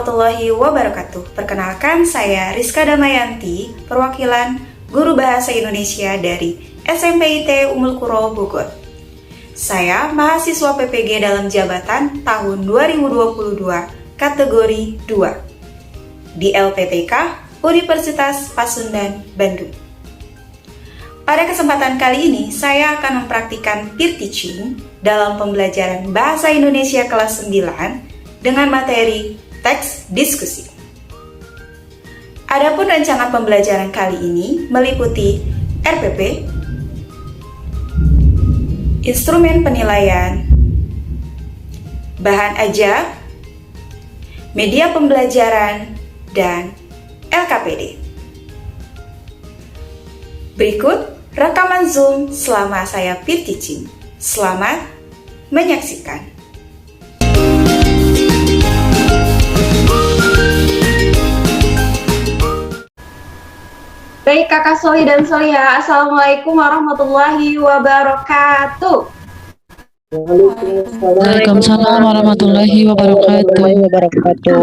warahmatullahi wabarakatuh. Perkenalkan, saya Rizka Damayanti, perwakilan Guru Bahasa Indonesia dari SMPIT Ummul Qura Bogor. Saya mahasiswa PPG dalam jabatan tahun 2022, kategori 2, di LPTK Universitas Pasundan, Bandung. Pada kesempatan kali ini, saya akan mempraktikkan peer teaching dalam pembelajaran Bahasa Indonesia kelas 9 dengan materi teks diskusi. Adapun rancangan pembelajaran kali ini meliputi RPP, instrumen penilaian, bahan ajar, media pembelajaran, dan LKPD. Berikut rekaman Zoom selama saya peer teaching. Selamat menyaksikan. Baik kakak Soli dan Solia, Assalamualaikum warahmatullahi wabarakatuh. Waalaikumsalam warahmatullahi wabarakatuh.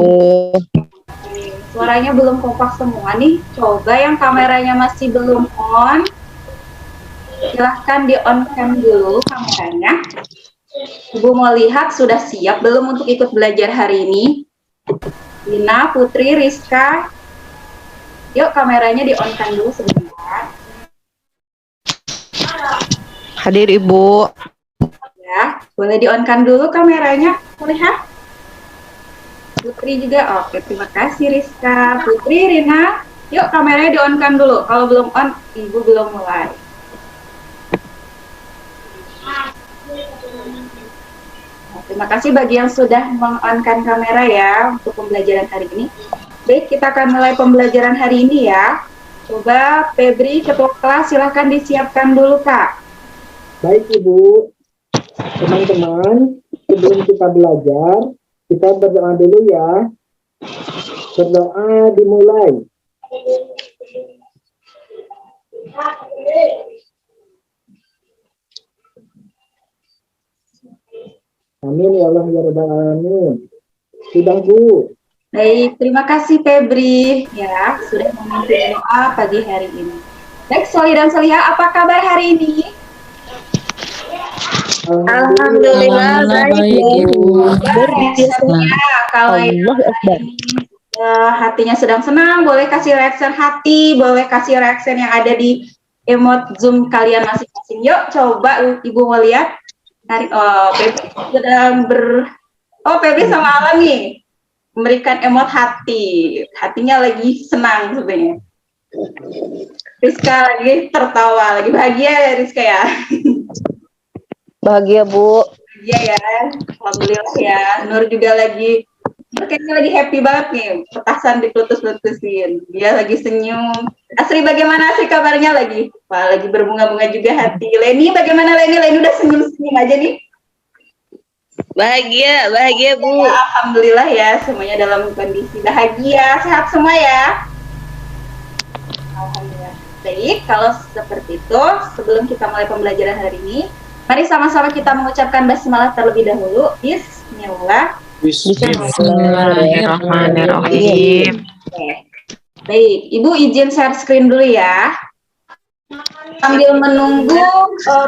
Suaranya belum kompak semua nih. Coba yang kameranya masih belum on, silahkan di on cam dulu kameranya. Ibu mau lihat sudah siap belum untuk ikut belajar hari ini? Dina, Putri, Rizka, yuk kameranya di on cam dulu sebentar. Hadir Ibu. Ya, boleh di on cam dulu kameranya. Lihat. Putri juga, oke, terima kasih Rizka. Putri, Rina, yuk kameranya di on cam dulu. Kalau belum on, Ibu belum mulai. Nah, terima kasih bagi yang sudah meng-on-kan kamera ya untuk pembelajaran hari ini. Baik, kita akan mulai pembelajaran hari ini ya. Coba Febri, ketua kelas, silahkan disiapkan dulu Kak. Baik Ibu, teman-teman, sebelum kita belajar, kita berdoa dulu ya. Berdoa dimulai. Amin ya Allah ya Rabbal Alamin. Sudah Bu. Baik, terima kasih Febri ya sudah memimpin doa pagi hari ini. Baik, Soli dan Solia, apa kabar hari ini? Alhamdulillah baik Ibu. Reaksinya kalau yang hatinya sedang senang, boleh kasih reaction hati, boleh kasih reaction yang ada di emot Zoom kalian masing-masing. Yuk, coba Ibu mau lihat. Febri sedang Febri sama Alan nih memberikan emot hati, hatinya lagi senang sebenarnya. Rizka lagi tertawa, lagi bahagia ya Rizka ya. Bahagia Bu. Bahagia ya, alhamdulillah ya. Nur juga kayaknya lagi happy banget nih, petasan dipletus-pletusin. Dia lagi senyum. Asri bagaimana sih kabarnya lagi? Wah, lagi berbunga-bunga juga hati. Leni bagaimana Leni? Leni udah senyum-senyum aja nih. Bahagia Bu. Ya, alhamdulillah ya, semuanya dalam kondisi bahagia, sehat semua ya. Alhamdulillah. Baik, kalau seperti itu, sebelum kita mulai pembelajaran hari ini, mari sama-sama kita mengucapkan basmalah terlebih dahulu. Bismillah. Bismillahirrahmanirrahim. Baik, Ibu izin share screen dulu ya. Sambil menunggu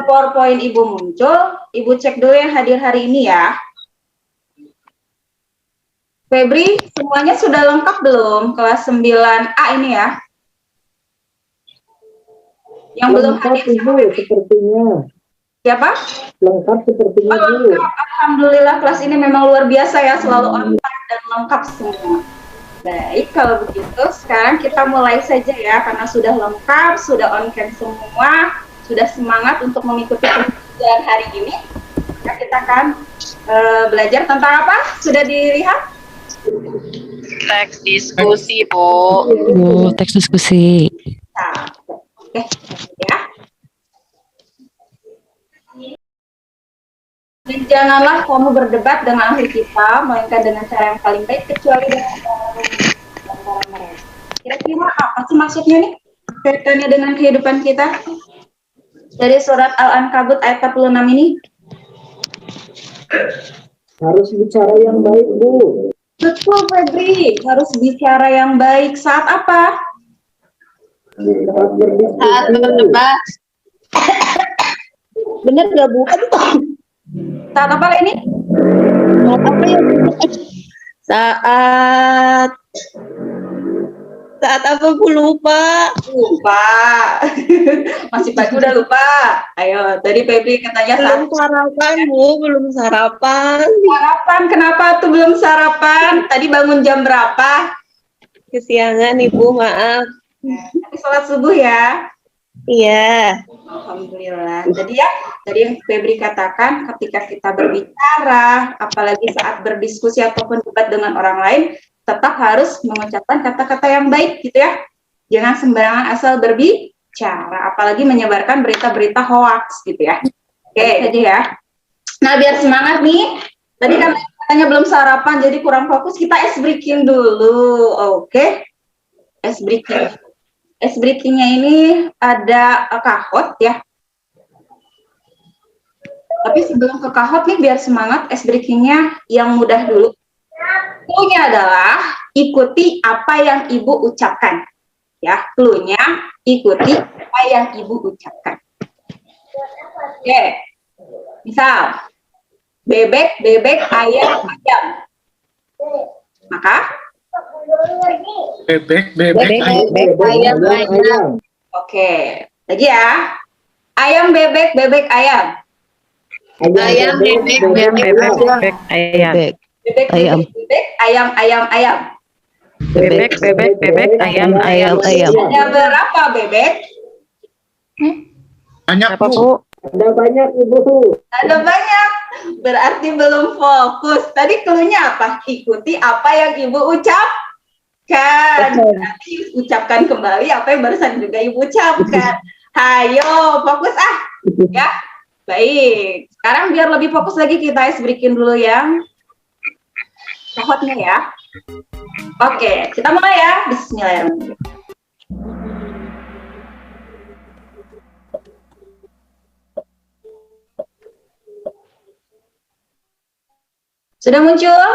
PowerPoint Ibu muncul, Ibu cek dulu yang hadir hari ini ya. Febri, semuanya sudah lengkap belum? Kelas 9A ini ya. Yang belum hadir Ibu, sepertinya. Siapa? Lengkap sepertinya Bu. Alhamdulillah kelas ini memang luar biasa ya, selalu on time dan lengkap semua. Baik, kalau begitu sekarang kita mulai saja ya, karena sudah lengkap, sudah on cam semua, sudah semangat untuk mengikuti pembelajaran hari ini. Maka kita akan belajar tentang apa? Sudah dilihat? Teks diskusi Bu. Bu, teks diskusi. Nah, oke, ya. Dan janganlah kamu berdebat dengan ahli kita, melainkan dengan cara yang paling baik, kecuali dengan cara mereka. Kira-kira apa sih maksudnya nih? Kaitannya dengan kehidupan kita? Dari surat Al-Ankabut ayat 46 ini? Harus bicara yang baik Bu. Betul, Febri. Harus bicara yang baik saat apa? Saat berdiskusi. Saat berdebat. Bener gak Bu? Saat apa ini? Apa ya? Saat apa Bu, lupa. Lupa. Masih pagi udah lupa. Ayo, tadi Febri katanya saat Belum sarapan Bu, belum sarapan. sarapan. Kenapa tuh belum sarapan? Tadi bangun jam berapa? Kesiangan Ibu, maaf. Nanti sholat subuh ya. Iya. Alhamdulillah. Jadi yang Febri katakan ketika kita berbicara, apalagi saat berdiskusi ataupun debat dengan orang lain, tetap harus mengucapkan kata-kata yang baik gitu ya. Jangan sembarangan asal berbicara, apalagi menyebarkan berita-berita hoax gitu ya. Oke, jadi ya. Nah, biar semangat nih. Tadi kan katanya belum sarapan, jadi kurang fokus. Kita ice breaking dulu, oke? Ice breaking. Ice breaking-nya ini ada kahot ya. Tapi sebelum ke kahot nih, biar semangat, ice breaking-nya yang mudah dulu. Clue-nya adalah ikuti apa yang Ibu ucapkan. Ya, clue-nya ikuti apa yang Ibu ucapkan. Oke. Misal, bebek, bebek, ayam, ayam. Maka Bebek, ayam, ayam. Oke. Lagi ya. Ayam, bebek, bebek, ayam. Ayam, bebek, bebek, ayam. Bebek, Ayam. bebek, bebek, ayam, ayam, ayam. Bebek, ayam. Ada berapa bebek? Banyak Apa Bu? Ada banyak Ibu. Ada banyak. Berarti belum fokus. Tadi clue-nya apa? Ikuti apa yang Ibu ucapkan. Berarti ucapkan kembali apa yang barusan juga Ibu ucapkan. Ayo, fokus ya. Baik. Sekarang biar lebih fokus lagi kita breaking dulu yang kahotnya ya. Oke, kita mulai ya. Bismillahirrahmanirrahim. Sudah muncul?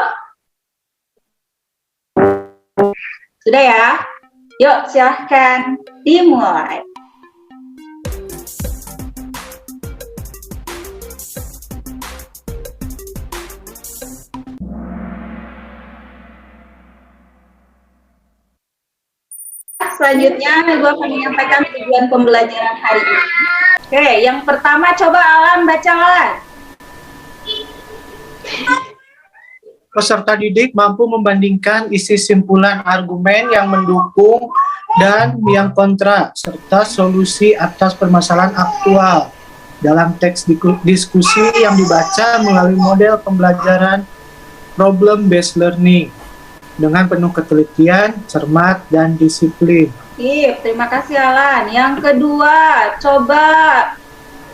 Sudah ya? Yuk, silahkan dimulai. Selanjutnya, gue akan menyampaikan tujuan pembelajaran hari ini. Oke, yang pertama coba Alam baca Alam. Peserta didik mampu membandingkan isi simpulan argumen yang mendukung dan yang kontra, serta solusi atas permasalahan aktual dalam teks diskusi yang dibaca melalui model pembelajaran problem-based learning dengan penuh ketelitian, cermat, dan disiplin. Terima kasih Alan. Yang kedua, coba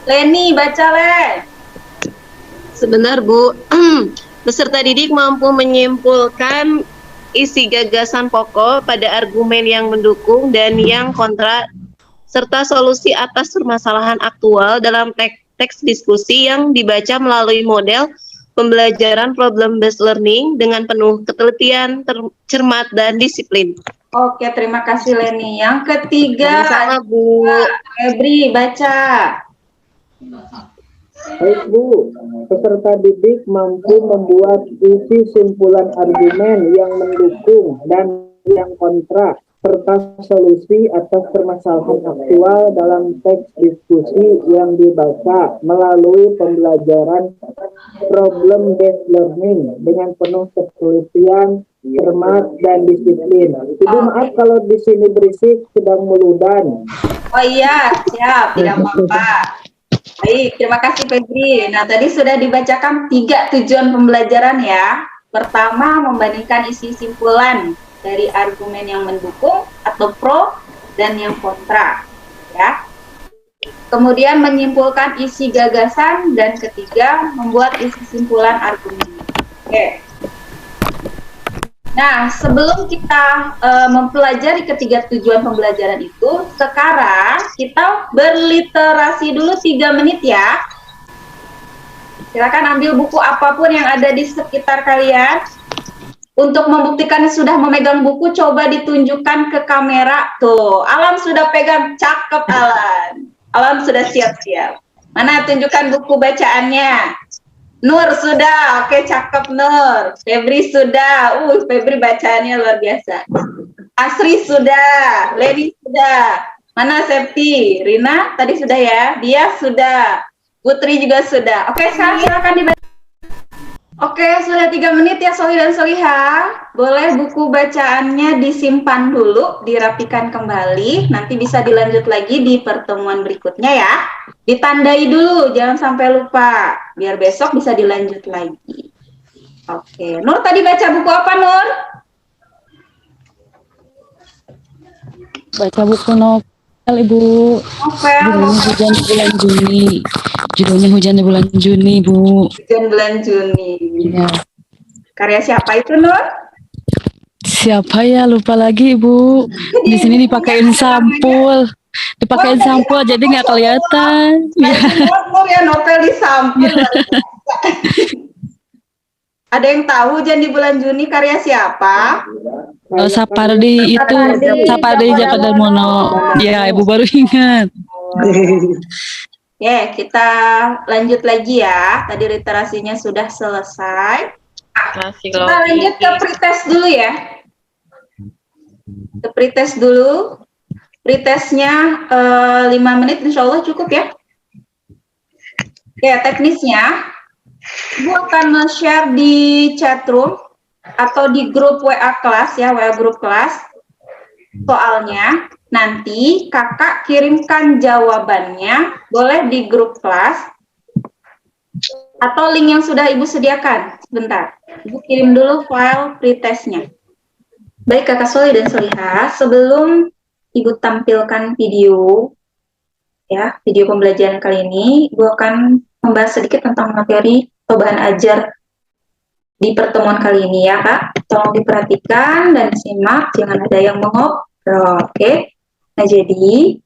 Leni baca Len. Sebentar Bu. Peserta didik mampu menyimpulkan isi gagasan pokok pada argumen yang mendukung dan yang kontra, serta solusi atas permasalahan aktual dalam teks diskusi yang dibaca melalui model pembelajaran problem-based learning dengan penuh ketelitian, cermat, dan disiplin. Oke, terima kasih Leni. Yang ketiga, Sama Bu. Febri baca. Baik Bu, peserta didik mampu membuat isi simpulan argumen yang mendukung dan yang kontra, serta solusi atas permasalahan aktual dalam teks diskusi yang dibaca melalui pembelajaran problem-based learning dengan penuh ketelitian, cermat, dan disiplin. Ibu maaf kalau di sini berisik, sedang meludan. Oh iya, siap, tidak apa-apa. Baik, terima kasih Febri. Nah, tadi sudah dibacakan 3 tujuan pembelajaran ya. Pertama, membandingkan isi simpulan dari argumen yang mendukung atau pro dan yang kontra, ya. Kemudian menyimpulkan isi gagasan dan ketiga, membuat isi simpulan argumen. Oke. Nah, sebelum kita mempelajari ketiga tujuan pembelajaran itu, sekarang kita berliterasi dulu 3 menit ya. Silakan ambil buku apapun yang ada di sekitar kalian. Untuk membuktikan sudah memegang buku, coba ditunjukkan ke kamera. Tuh, Alam sudah pegang, cakep Alan. Alam sudah siap-siap. Mana tunjukkan buku bacaannya? Nur sudah, oke cakep Nur. Febri sudah, Febri bacaannya luar biasa. Asri sudah, Leni sudah. Mana Septi? Rina tadi sudah ya, dia sudah. Putri juga sudah. Oke, sekarang silakan dibaca. Oke, sudah 3 menit ya Soli dan Solihah. Boleh buku bacaannya disimpan dulu, dirapikan kembali. Nanti bisa dilanjut lagi di pertemuan berikutnya ya. Ditandai dulu, jangan sampai lupa. Biar besok bisa dilanjut lagi. Oke, Nur tadi baca buku apa Nur? Baca buku novel, Ibu. Novel. Judulnya Hujan di Bulan Juni. Judulnya Hujan di Bulan Juni, Bu. Hujan bulan Juni. Iya. Karya siapa itu Nur? Siapa ya? Lupa lagi, Ibu. Di sini dipakein sampul. Dipakein sampul jadi nggak kelihatan. Ya. Nur ya, novel di sampul. Ada yang tahu Hujan di bulan Juni karya siapa? Sapardi itu, Sapardi Djoko Damono. Ya, Ibu baru ingat. Oke, kita lanjut lagi ya. Tadi literasinya sudah selesai. Kita lanjut ke pretest dulu ya. Ke pretest dulu. Pretestnya 5 menit insya Allah cukup ya. Ya, teknisnya. Ibu akan share di chatroom atau di grup WA kelas ya, WA grup kelas. Soalnya nanti kakak kirimkan jawabannya, boleh di grup kelas atau link yang sudah ibu sediakan. Sebentar, ibu kirim dulu file pretestnya. Baik kakak Soli dan Solihah, sebelum ibu tampilkan video ya, video pembelajaran kali ini, ibu akan membahas sedikit tentang materi atau bahan ajar di pertemuan kali ini ya kak. Tolong diperhatikan dan disimak, jangan ada yang mengobrol. Oke. Nah, jadi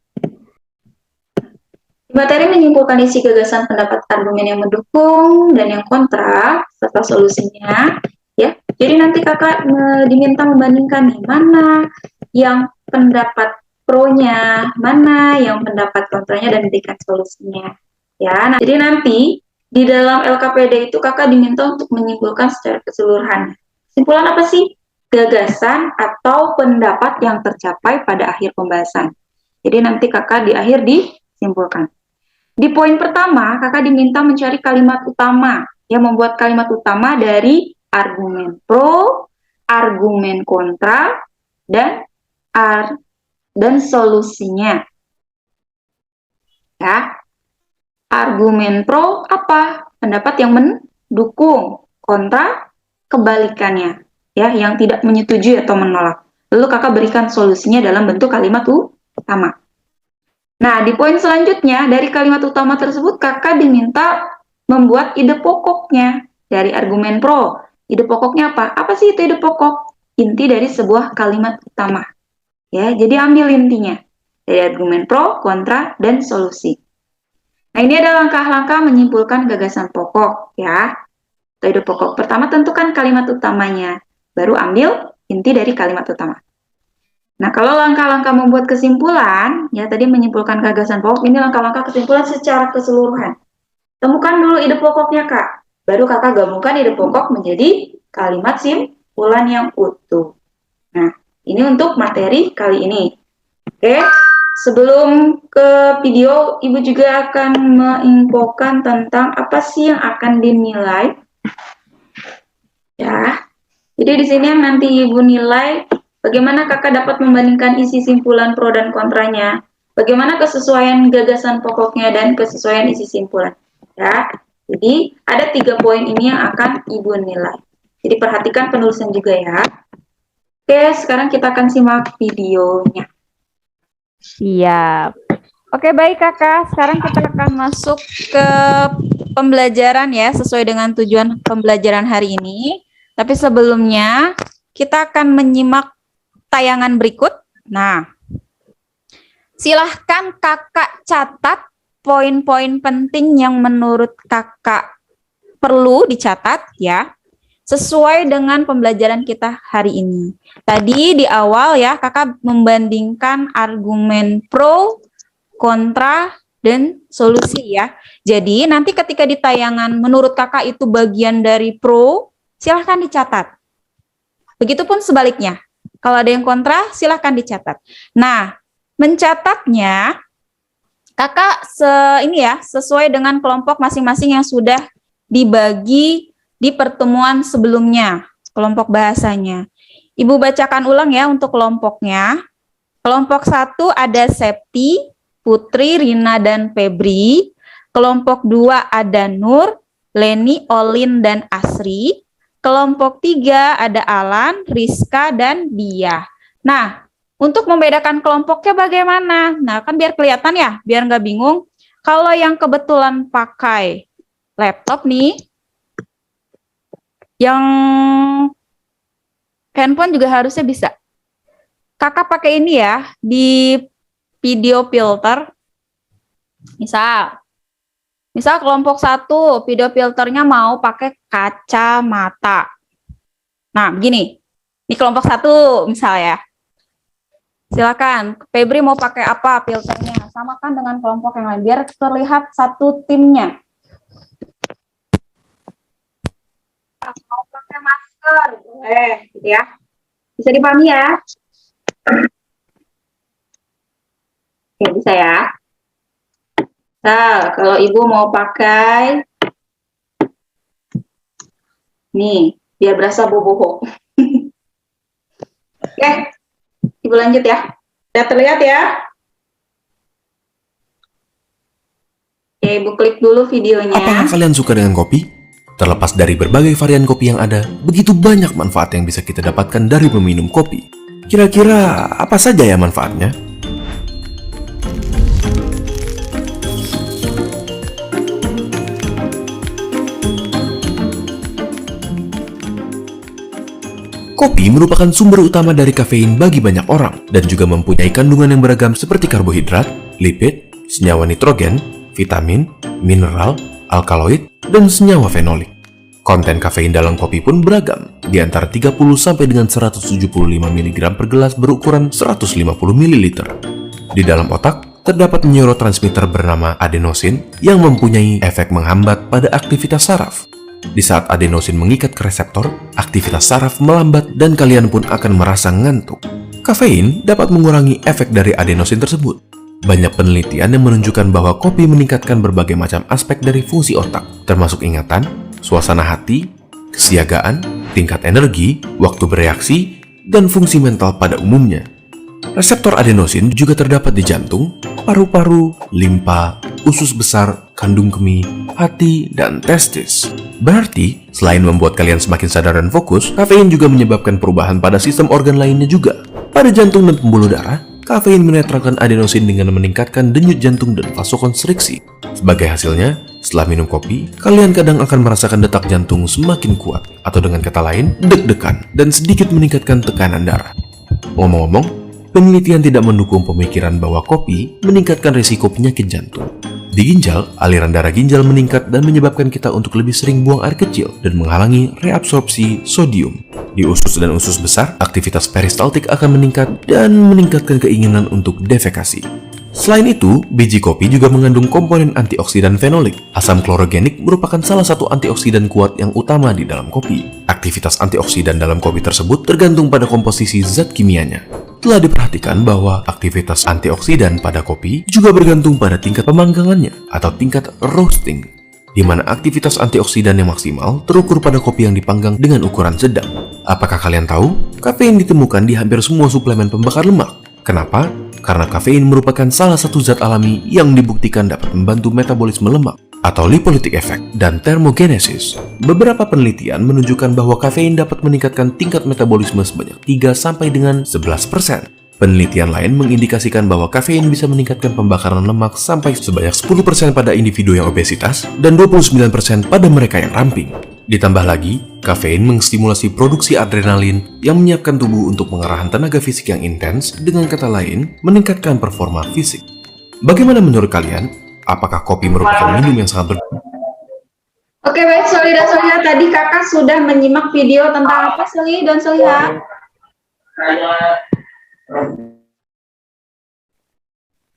materi menyimpulkan isi gagasan, pendapat, argumen yang mendukung dan yang kontra serta solusinya ya. Jadi nanti kakak diminta membandingkan nih, mana yang pendapat pro-nya, mana yang pendapat kontranya dan memberikan solusinya ya. Nah, jadi nanti di dalam LKPD itu kakak diminta untuk menyimpulkan secara keseluruhan. Kesimpulan apa sih? Gagasan atau pendapat yang tercapai pada akhir pembahasan. Jadi nanti kakak di akhir disimpulkan. Di poin pertama, kakak diminta mencari kalimat utama, yang membuat kalimat utama dari argumen pro, argumen kontra, dan solusinya. Ya, argumen pro apa? Pendapat yang mendukung, kontra kebalikannya. Ya, yang tidak menyetujui atau menolak. Lalu kakak berikan solusinya dalam bentuk kalimat utama. Nah, di poin selanjutnya, dari kalimat utama tersebut, kakak diminta membuat ide pokoknya dari argumen pro. Ide pokoknya apa? Apa sih itu ide pokok? Inti dari sebuah kalimat utama. Ya, jadi ambil intinya. Dari argumen pro, kontra, dan solusi. Nah, ini ada langkah-langkah menyimpulkan gagasan pokok, ya. Atau ide pokok. Pertama, tentukan kalimat utamanya. Baru ambil inti dari kalimat utama. Nah, kalau langkah-langkah membuat kesimpulan, ya tadi menyimpulkan gagasan pokok, ini langkah-langkah kesimpulan secara keseluruhan. Temukan dulu ide pokoknya, Kak. Baru kakak gabungkan ide pokok menjadi kalimat simpulan yang utuh. Nah, ini untuk materi kali ini. Oke, sebelum ke video, Ibu juga akan menginfokan tentang apa sih yang akan dinilai. Ya. Jadi di sini nanti Ibu nilai bagaimana kakak dapat membandingkan isi simpulan pro dan kontranya, bagaimana kesesuaian gagasan pokoknya dan kesesuaian isi simpulan. Ya, jadi ada 3 poin ini yang akan Ibu nilai. Jadi perhatikan penulisan juga ya. Oke, sekarang kita akan simak videonya. Siap. Oke, baik kakak. Sekarang kita akan masuk ke pembelajaran ya, sesuai dengan tujuan pembelajaran hari ini. Tapi sebelumnya, kita akan menyimak tayangan berikut. Nah, silahkan kakak catat poin-poin penting yang menurut kakak perlu dicatat ya. sesuai dengan pembelajaran kita hari ini. Tadi di awal ya, kakak membandingkan argumen pro, kontra, dan solusi ya. Jadi nanti ketika di tayangan menurut kakak itu bagian dari pro, silahkan dicatat. Begitupun sebaliknya. Kalau ada yang kontra, silahkan dicatat. Nah, mencatatnya kakak sesuai dengan kelompok masing-masing yang sudah dibagi di pertemuan sebelumnya, kelompok bahasanya. Ibu bacakan ulang ya untuk kelompoknya. Kelompok 1 ada Septi, Putri, Rina, dan Febri. Kelompok 2 ada Nur, Leni, Olin, dan Asri. Kelompok 3 ada Alan, Rizka, dan Dia. Nah, untuk membedakan kelompoknya bagaimana? Nah, kan biar kelihatan ya, biar nggak bingung. Kalau yang kebetulan pakai laptop nih, yang handphone juga harusnya bisa. Kakak pakai ini ya, di video filter. Misal kelompok 1, video filternya mau pakai kacamata. Nah, begini. Ini kelompok 1 misalnya. Silakan, Febri mau pakai apa filternya? Samakan dengan kelompok yang lain, biar terlihat satu timnya. Mau pakai masker, boleh, gitu ya. Bisa dipahami ya? Oke, bisa ya. Nah, kalau ibu mau pakai, nih, biar berasa boboho. Oke, ibu lanjut ya. Sudah terlihat ya? Oke, ibu klik dulu videonya. Apakah kalian suka dengan kopi? Terlepas dari berbagai varian kopi yang ada, begitu banyak manfaat yang bisa kita dapatkan dari meminum kopi. Kira-kira apa saja ya manfaatnya? Kopi merupakan sumber utama dari kafein bagi banyak orang dan juga mempunyai kandungan yang beragam seperti karbohidrat, lipid, senyawa nitrogen, vitamin, mineral, alkaloid, dan senyawa fenolik. Konten kafein dalam kopi pun beragam, di antara 30 sampai dengan 175 mg per gelas berukuran 150 ml. Di dalam otak, terdapat neurotransmitter bernama adenosin yang mempunyai efek menghambat pada aktivitas saraf. Di saat adenosin mengikat ke reseptor, aktivitas saraf melambat dan kalian pun akan merasa ngantuk. Kafein dapat mengurangi efek dari adenosin tersebut. Banyak penelitian yang menunjukkan bahwa kopi meningkatkan berbagai macam aspek dari fungsi otak, termasuk ingatan, suasana hati, kesiagaan, tingkat energi, waktu bereaksi, dan fungsi mental pada umumnya. Reseptor adenosin juga terdapat di jantung, paru-paru, limpa, usus besar, kandung kemih, hati, dan testis. Berarti, selain membuat kalian semakin sadar dan fokus, kafein juga menyebabkan perubahan pada sistem organ lainnya juga. Pada jantung dan pembuluh darah, kafein menetralkan adenosin dengan meningkatkan denyut jantung dan vasokonstriksi. Sebagai hasilnya, setelah minum kopi, kalian kadang akan merasakan detak jantung semakin kuat, atau dengan kata lain, deg-degan, dan sedikit meningkatkan tekanan darah. Ngomong-ngomong, penelitian tidak mendukung pemikiran bahwa kopi meningkatkan risiko penyakit jantung. Di ginjal, aliran darah ginjal meningkat dan menyebabkan kita untuk lebih sering buang air kecil dan menghalangi reabsorpsi sodium. Di usus dan usus besar, aktivitas peristaltik akan meningkat dan meningkatkan keinginan untuk defekasi. Selain itu, biji kopi juga mengandung komponen antioksidan fenolik. Asam klorogenik merupakan salah satu antioksidan kuat yang utama di dalam kopi. Aktivitas antioksidan dalam kopi tersebut tergantung pada komposisi zat kimianya. Telah diperhatikan bahwa aktivitas antioksidan pada kopi juga bergantung pada tingkat pemanggangannya atau tingkat roasting, di mana aktivitas antioksidan yang maksimal terukur pada kopi yang dipanggang dengan ukuran sedang. Apakah kalian tahu? Kafein ditemukan di hampir semua suplemen pembakar lemak. Kenapa? Karena kafein merupakan salah satu zat alami yang dibuktikan dapat membantu metabolisme lemak atau lipolytic effect dan thermogenesis. Beberapa penelitian menunjukkan bahwa kafein dapat meningkatkan tingkat metabolisme sebanyak 3 sampai dengan 11%. Penelitian lain mengindikasikan bahwa kafein bisa meningkatkan pembakaran lemak sampai sebanyak 10% pada individu yang obesitas dan 29% pada mereka yang ramping. Ditambah lagi, kafein menstimulasi produksi adrenalin yang menyiapkan tubuh untuk pengerahan tenaga fisik yang intens, dengan kata lain, meningkatkan performa fisik. Bagaimana menurut kalian? Apakah kopi merupakan minum yang sangat Oke, Oke, baik Soli dan Soliha, tadi kakak sudah menyimak video tentang apa Soli dan Soliha?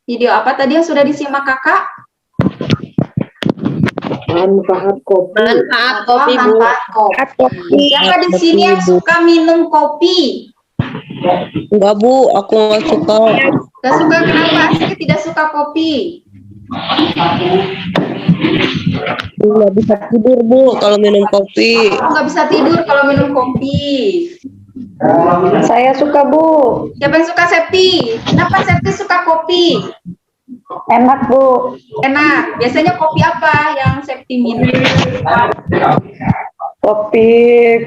Video apa tadi yang sudah disimak kakak? Manfaat kopi. Manfaat kopi, Bu. Manfaat kopi. Siapa di sini yang suka minum kopi? Enggak Bu, aku nggak suka. Gak suka, kenapa? Saya tidak suka kopi. Nggak bisa tidur Bu kalau minum kopi. Aku nggak bisa tidur kalau minum kopi. Saya suka Bu. Siapa yang suka Septi? Kenapa Septi suka kopi? Enak Bu. Enak. Biasanya kopi apa yang Septi minum? Kopi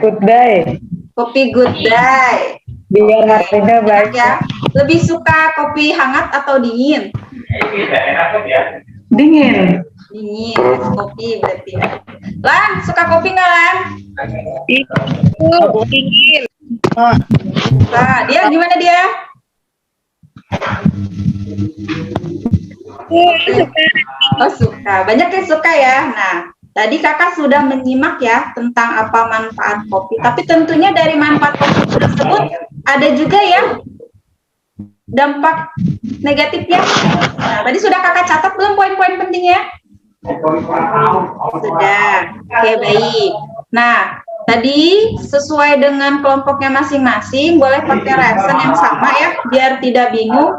good day. Kopi good day. Biar hatinya Enak ya. Lebih suka kopi hangat atau dingin? Dingin. Dingin. Kopi berarti. Lan, suka kopi nggak Lan? Dingin. Nah, dia gimana dia? Oh suka, banyak yang suka ya. Nah, tadi kakak sudah menyimak ya tentang apa manfaat kopi. Tapi tentunya dari manfaat kopi tersebut ada juga ya dampak negatifnya. Nah, tadi sudah kakak catat belum poin-poin pentingnya? Sudah. Oke, baik. Nah, tadi sesuai dengan kelompoknya masing-masing, boleh pakai lesson yang sama ya, biar tidak bingung.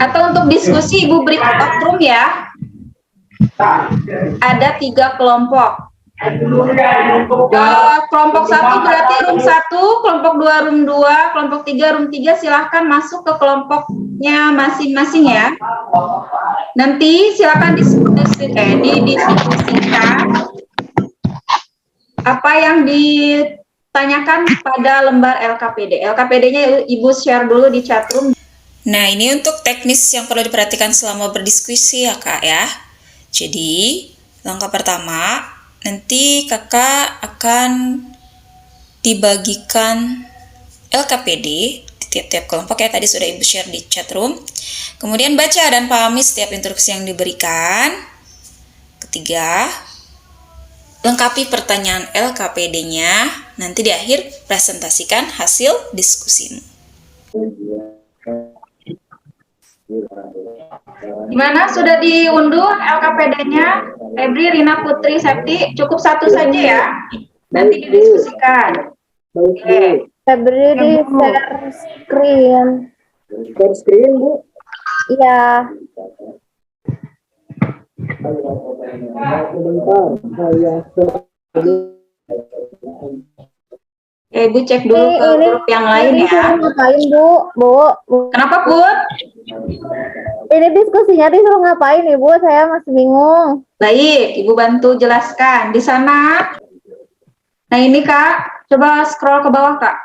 Atau untuk diskusi, Ibu beri room ya. Ada 3 kelompok. Kelompok 1 berarti room 1, kelompok 2 room 2, kelompok 3 room 3, silahkan masuk ke kelompoknya masing-masing ya. Nanti silakan didiskusikan apa yang ditanyakan pada lembar LKPD. LKPD-nya Ibu share dulu di chatroom. Nah, ini untuk teknis yang perlu diperhatikan selama berdiskusi ya Kak ya. Jadi, langkah pertama, nanti kakak akan dibagikan LKPD di tiap-tiap kelompok ya, tadi sudah Ibu share di chatroom. Kemudian baca dan pahami setiap instruksi yang diberikan. Ketiga, lengkapi pertanyaan LKPD-nya. Nanti di akhir presentasikan hasil diskusimu. Gimana? Sudah diunduh LKPD-nya? Febri, Rina, Putri, Septi, cukup 1 saja ya. Nanti didiskusikan. Oke. Febri di share screen. Share screen Bu. Iya. Sebentar, saya Ibu cek dulu ke grup yang lain Ini ya. disuruh ngapain Bu? Kenapa Put? Ini diskusinya disuruh ngapain Ibu? Saya masih bingung. Baik, Ibu bantu jelaskan. Di sana, nah ini Kak, coba scroll ke bawah Kak.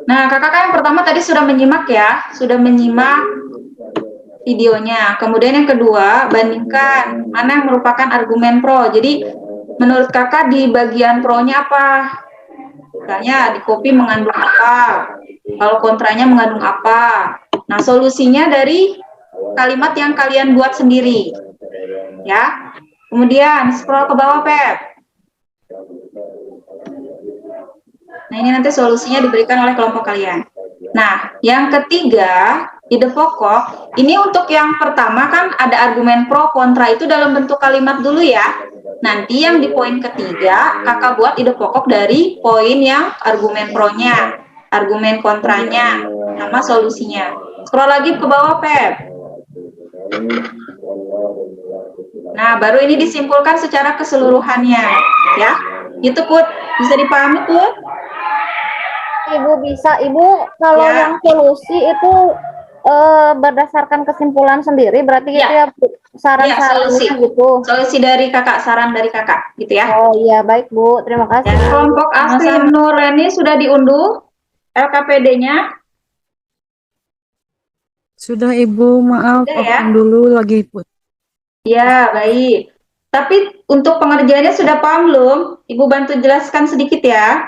Nah, kakak kan yang pertama tadi sudah menyimak ya, sudah menyimak videonya. Kemudian yang kedua, bandingkan mana yang merupakan argumen pro. Jadi, menurut kakak di bagian pro-nya apa? Misalnya di kopi mengandung apa? Kalau kontranya mengandung apa? Nah, solusinya dari kalimat yang kalian buat sendiri. Ya. Kemudian scroll ke bawah, Pep. Nah, ini nanti solusinya diberikan oleh kelompok kalian. Nah, yang ketiga, ide pokok. Ini untuk yang pertama kan ada argumen pro kontra itu dalam bentuk kalimat dulu ya. Nanti yang di poin ketiga, kakak buat ide pokok dari poin yang argumen pro-nya, argumen kontranya, sama solusinya. Scroll lagi ke bawah, Pep. Nah, baru ini disimpulkan secara keseluruhannya, ya. Itu Put, bisa dipahami Put? Ibu bisa. Ibu kalau Ya. yang solusi itu berdasarkan kesimpulan sendiri, berarti Ya. gitu ya Bu? Ya, Saran-sarannya solusi. gitu. Solusi dari kakak, saran dari kakak, gitu ya. Oh iya, baik Bu. Terima Ya, kasih. kelompok Asri Nureni sudah diunduh LKPD-nya. Sudah Ibu, maaf Sudah ya? dulu lagi Put. Ya, baik. Tapi untuk pengerjaannya sudah paham belum? Ibu bantu jelaskan sedikit ya.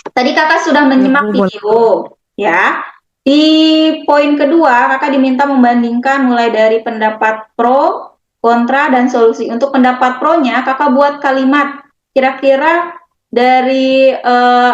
Tadi kakak sudah menyimak Bu, boleh. video, ya. Di poin kedua, kakak diminta membandingkan mulai dari pendapat pro, kontra, dan solusi. Untuk pendapat pro-nya, kakak buat kalimat. Kira-kira dari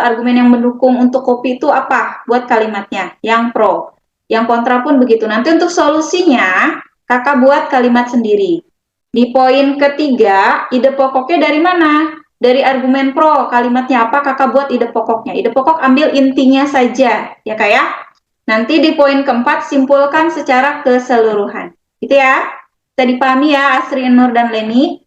argumen yang mendukung untuk kopi itu apa? Buat kalimatnya, yang pro. Yang kontra pun begitu. Nanti untuk solusinya, kakak buat kalimat sendiri. Di poin ketiga, ide pokoknya dari mana? Dari argumen pro, kalimatnya apa? Kakak buat ide pokoknya. Ide pokok ambil intinya saja, ya kak ya? Nanti di poin keempat, simpulkan secara keseluruhan. Gitu ya? Bisa dipahami ya, Asri, Nur, dan Leni?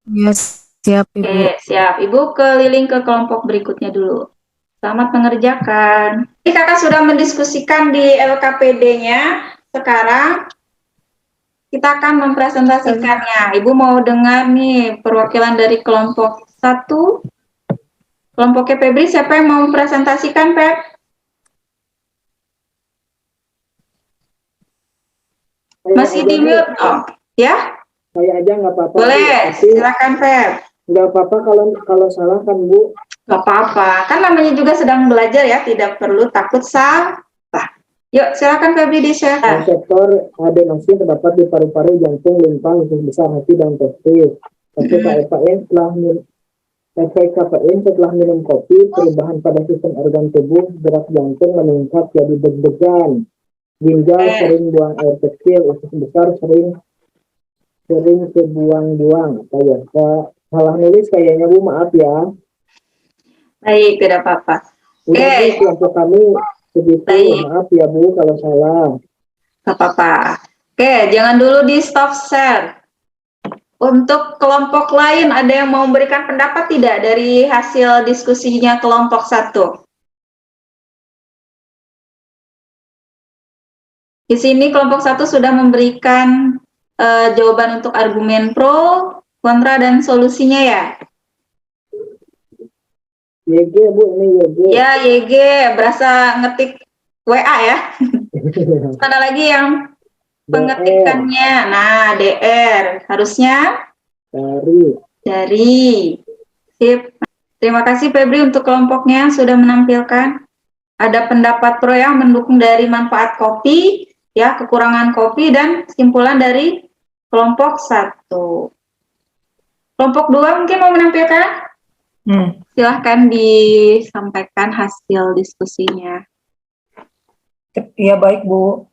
Ya, siap Ibu. Oke, siap. Ibu keliling ke kelompok berikutnya dulu. Selamat mengerjakan. Jadi kakak sudah mendiskusikan di LKPD-nya. Sekarang kita akan mempresentasikannya. Ibu mau dengar nih perwakilan dari kelompok 1. Kelompoknya Febri, siapa yang mau mempresentasikan, Feb? Masih di mute, oh, ya? Saya aja nggak apa-apa. Boleh, Bu. silakan Feb. Nggak apa-apa kalau salah kan Bu. Gak apa-apa, kan namanya juga sedang belajar ya, tidak perlu takut salah. Yuk, silakan Febri di-share. Reseptor adenosin terdapat di paru-paru, jantung, limpa, usus besar, hati, dan testis. Efek kafein setelah minum kopi, perubahan pada sistem organ tubuh, gerak jantung meningkat jadi deg-degan. Ginjal sering buang air kecil, usus besar sering kebuang-buang. Kayak salah nulis kayaknya Bu, maaf ya. Baik, tidak apa-apa. Udah Bu, kelompok kami segitu. Baik. Maaf ya Bu kalau salah. Gak apa-apa. Oke, jangan dulu di stop share. Untuk kelompok lain, ada yang mau memberikan pendapat tidak dari hasil diskusinya kelompok 1? Di sini kelompok 1 sudah memberikan jawaban untuk argumen pro, kontra, dan solusinya ya. YG Bu, ini YG. Ya, YG, berasa ngetik WA ya. Mana lagi yang pengetikannya? Nah, DR. Harusnya dari. Sip. Terima kasih Febri untuk kelompoknya sudah menampilkan. Ada pendapat pro yang mendukung dari manfaat kopi, ya, kekurangan kopi, dan kesimpulan dari kelompok 1. Kelompok 2 mungkin mau menampilkan? Silahkan disampaikan hasil diskusinya. Iya, baik Bu.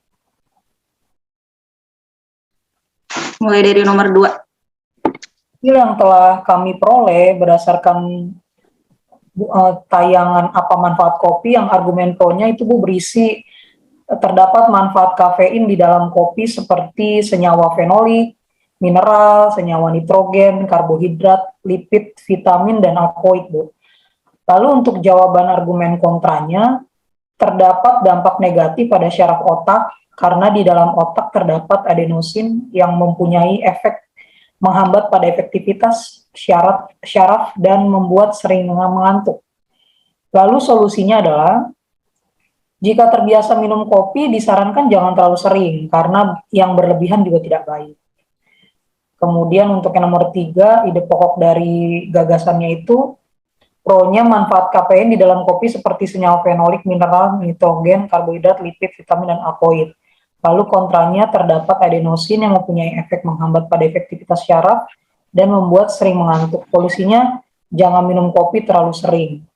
Mulai dari nomor 2. Yang telah kami peroleh berdasarkan tayangan apa manfaat kopi, yang argumen pro-nya itu Bu berisi terdapat manfaat kafein di dalam kopi seperti senyawa fenolik, mineral, senyawa nitrogen, karbohidrat, lipid, vitamin, dan alkoid, Bu. Lalu untuk jawaban argumen kontranya, terdapat dampak negatif pada syaraf otak karena di dalam otak terdapat adenosin yang mempunyai efek menghambat pada efektivitas syaraf dan membuat sering mengantuk. Lalu solusinya adalah, jika terbiasa minum kopi, disarankan jangan terlalu sering, karena yang berlebihan juga tidak baik. Kemudian untuk yang nomor 3, ide pokok dari gagasannya itu, pro-nya manfaat kafein di dalam kopi seperti senyawa fenolik, mineral, nitrogen, karbohidrat, lipid, vitamin, dan alkoid. Lalu kontranya terdapat adenosin yang mempunyai efek menghambat pada efektivitas syaraf dan membuat sering mengantuk. Solusinya, jangan minum kopi terlalu sering.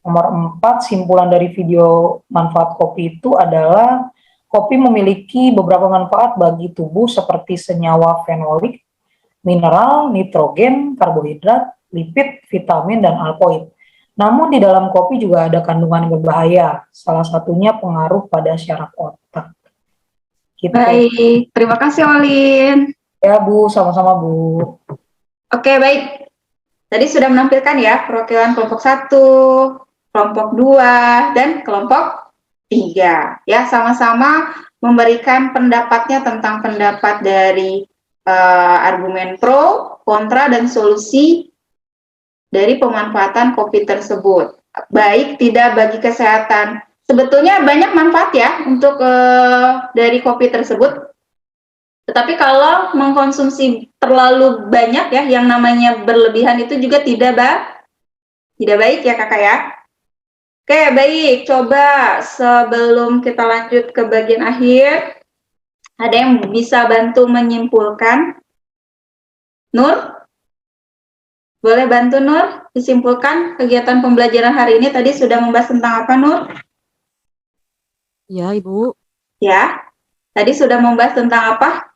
Nomor 4, simpulan dari video manfaat kopi itu adalah kopi memiliki beberapa manfaat bagi tubuh seperti senyawa fenolik, mineral, nitrogen, karbohidrat, lipid, vitamin, dan alkoid. Namun di dalam kopi juga ada kandungan yang berbahaya, salah satunya pengaruh pada syaraf otak. Gitu. Baik, terima kasih Olin. Ya Bu, sama-sama Bu. Oke, baik. Tadi sudah menampilkan ya perwakilan kelompok 1, kelompok 2, dan kelompok 3. Ya, sama-sama memberikan pendapatnya tentang pendapat dari argumen pro, kontra, dan solusi dari pemanfaatan kopi tersebut. Baik, tidak bagi kesehatan. Sebetulnya banyak manfaat ya untuk dari kopi tersebut. Tetapi kalau mengkonsumsi terlalu banyak ya, yang namanya berlebihan itu juga tidak baik ya kakak ya. Oke, baik. Coba sebelum kita lanjut ke bagian akhir, ada yang bisa bantu menyimpulkan? Nur? Boleh bantu Nur disimpulkan kegiatan pembelajaran hari ini tadi sudah membahas tentang apa, Nur? Ya, Ibu. Ya, tadi sudah membahas tentang apa?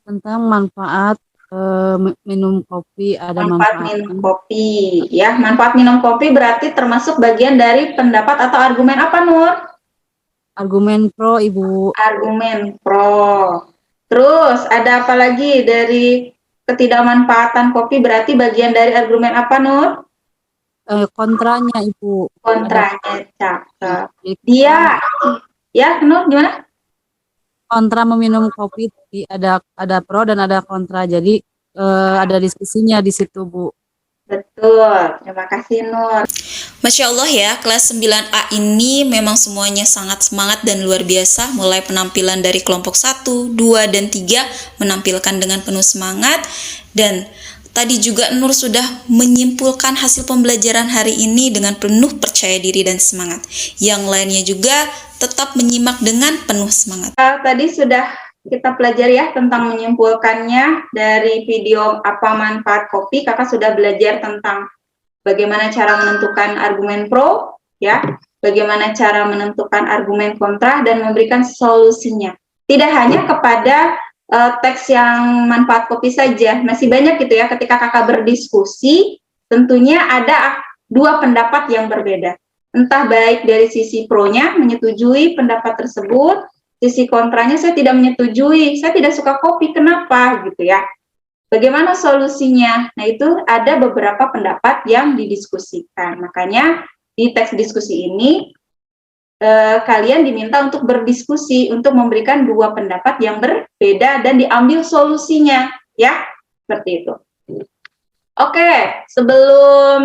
Tentang manfaat minum kopi, ada Manfaat minum manfaatnya. kopi. Ya, manfaat minum kopi berarti termasuk bagian dari pendapat atau argumen apa, Nur? Argumen pro, Ibu. Argumen pro. Terus ada apa lagi dari ketidakmanfaatan kopi berarti bagian dari argumen apa, Nur? Kontranya, Ibu. Kontranya, cakep. Jadi, Dia, ya, Nur, gimana? kontra meminum kopi, jadi ada pro dan ada kontra. Jadi ada diskusinya di situ, Bu. Betul, terima kasih Nur. Masya Allah ya, kelas 9A ini memang semuanya sangat semangat dan luar biasa. Mulai penampilan dari kelompok 1, 2, dan 3 menampilkan dengan penuh semangat. Dan tadi juga Nur sudah menyimpulkan hasil pembelajaran hari ini dengan penuh percaya diri dan semangat. Yang lainnya juga tetap menyimak dengan penuh semangat. Tadi sudah kita pelajari ya tentang menyimpulkannya dari video apa manfaat kopi. Kakak sudah belajar tentang bagaimana cara menentukan argumen pro, ya, bagaimana cara menentukan argumen kontra dan memberikan solusinya. Tidak hanya kepada teks yang manfaat kopi saja, masih banyak gitu ya. Ketika kakak berdiskusi, tentunya ada dua pendapat yang berbeda. Entah baik dari sisi pro-nya menyetujui pendapat tersebut, sisi kontranya saya tidak menyetujui, saya tidak suka kopi, kenapa gitu ya. Bagaimana solusinya? Nah, itu ada beberapa pendapat yang didiskusikan. Makanya di teks diskusi ini kalian diminta untuk berdiskusi, untuk memberikan dua pendapat yang berbeda dan diambil solusinya, ya, seperti itu. Oke, sebelum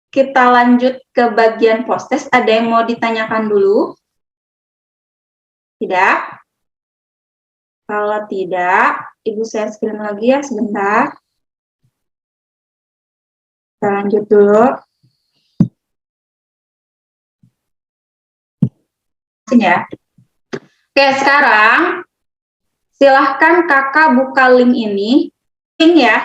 kita lanjut ke bagian post-test, ada yang mau ditanyakan dulu? Tidak? Kalau tidak, Ibu share screen lagi ya sebentar. Kita lanjut dulu. Sini ya. Oke, sekarang silahkan kakak buka link ini. Link ya.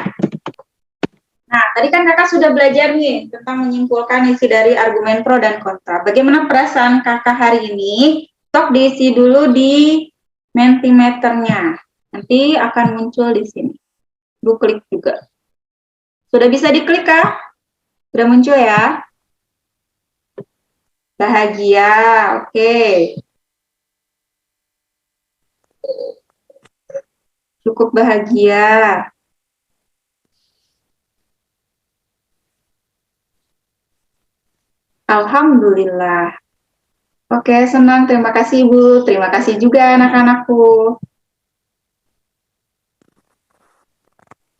Nah, tadi kan kakak sudah belajar nih tentang menyimpulkan isi dari argumen pro dan kontra. Bagaimana perasaan kakak hari ini? Sok diisi dulu di Mentimeternya. Nanti akan muncul di sini. Ibu klik juga. Sudah bisa diklik kah? Sudah muncul ya? Bahagia, oke. Cukup bahagia. Alhamdulillah. Oke, senang. Terima kasih, Ibu. Terima kasih juga anak-anakku.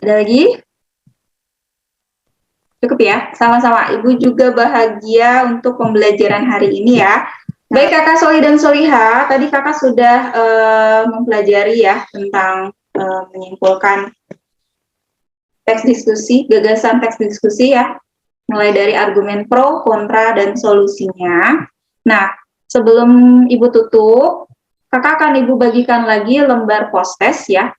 Ada lagi? Cukup ya? Sama-sama. Ibu juga bahagia untuk pembelajaran hari ini ya. Baik kakak Soli dan Soliha, tadi kakak sudah mempelajari ya tentang menyimpulkan teks diskusi, gagasan teks diskusi ya. Mulai dari argumen pro, kontra, dan solusinya. Nah, sebelum Ibu tutup, kakak akan Ibu bagikan lagi lembar post-test ya.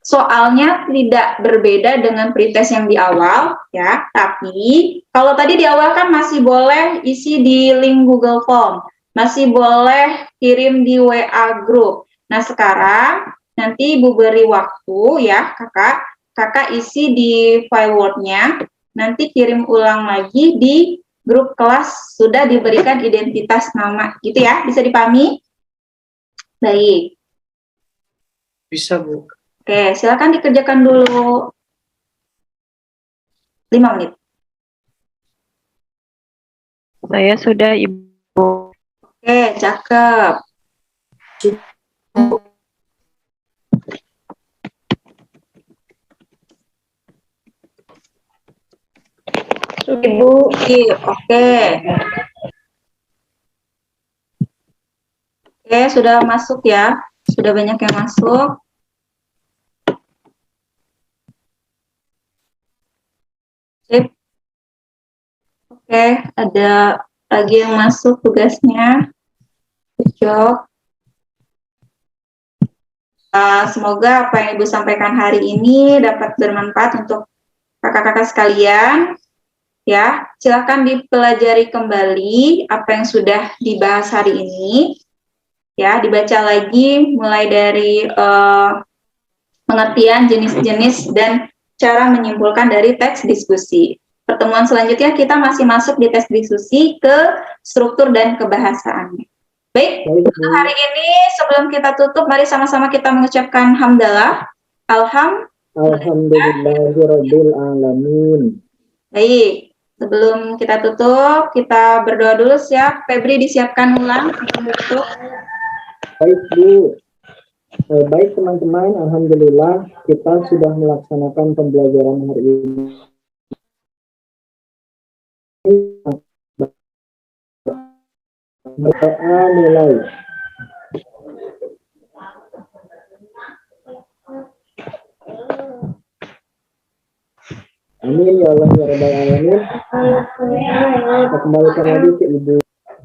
Soalnya tidak berbeda dengan pretest yang di awal ya, tapi kalau tadi di awal kan masih boleh isi di link Google Form, masih boleh kirim di WA group. Nah, sekarang nanti Ibu beri waktu ya, kakak isi di file Word-nya. Nanti kirim ulang lagi di grup kelas, sudah diberikan identitas nama, gitu ya, bisa dipahami? Baik. Bisa, Bu. Oke, silakan dikerjakan dulu. 5 menit. Saya sudah, Ibu. Oke, cakep. Ibu, oke. Oke, sudah masuk ya. Sudah banyak yang masuk. Sip. Oke, ada lagi yang masuk tugasnya. Good job. Semoga apa yang Ibu sampaikan hari ini dapat bermanfaat untuk kakak-kakak sekalian. Ya, silakan dipelajari kembali apa yang sudah dibahas hari ini. Ya, dibaca lagi mulai dari pengertian jenis-jenis dan cara menyimpulkan dari teks diskusi. Pertemuan selanjutnya kita masih masuk di teks diskusi ke struktur dan kebahasaannya. Baik, untuk hari ini sebelum kita tutup, mari sama-sama kita mengucapkan hamdalah. Alhamdulillahirabbil alamin. Baik, sebelum kita tutup, kita berdoa dulu siap. Febri disiapkan ulang untuk Baik Bu, baik teman-teman, alhamdulillah kita sudah melaksanakan pembelajaran hari ini. Berdoa mulai. Amin ya Allah ya Rabbal alamin. Kita kembalikan lagi ke Ibu.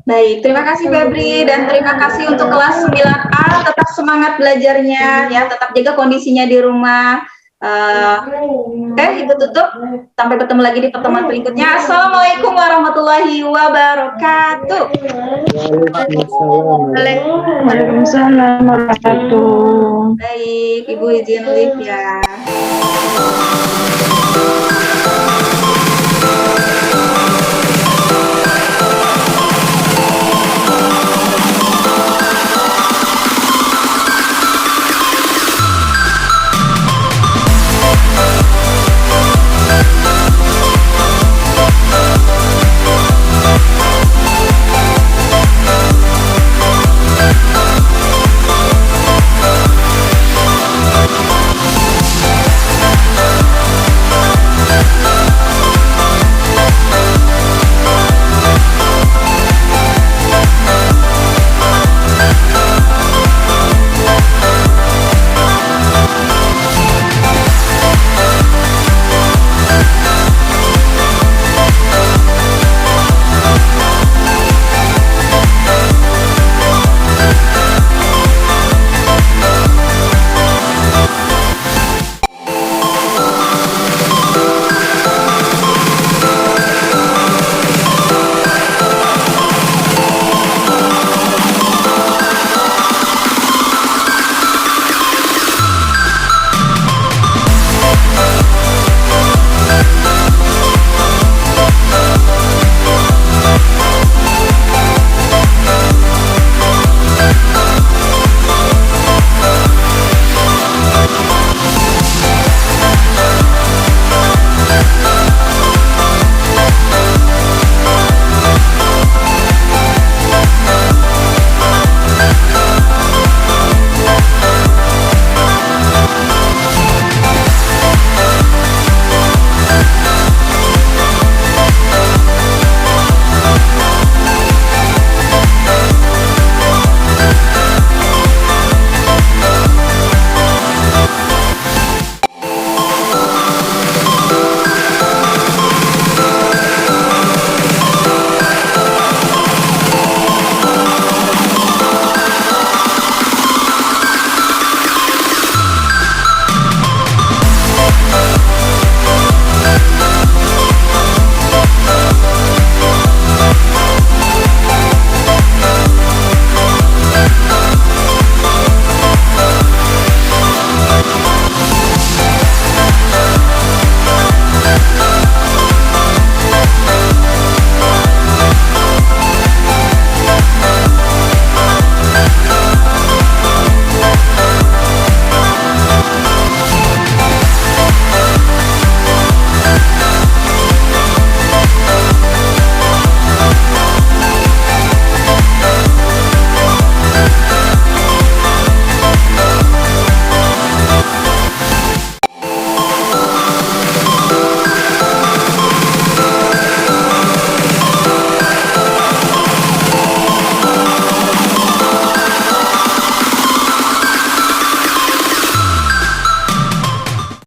Baik, terima kasih Febri dan terima kasih untuk kelas 9A. Tetap semangat belajarnya ya, tetap jaga kondisinya di rumah. Oke, Ibu tutup. Sampai bertemu lagi di pertemuan berikutnya. Assalamualaikum warahmatullahi wabarakatuh. Waalaikumsalam warahmatullahi wabarakatuh. Baik, Ibu izin live ya.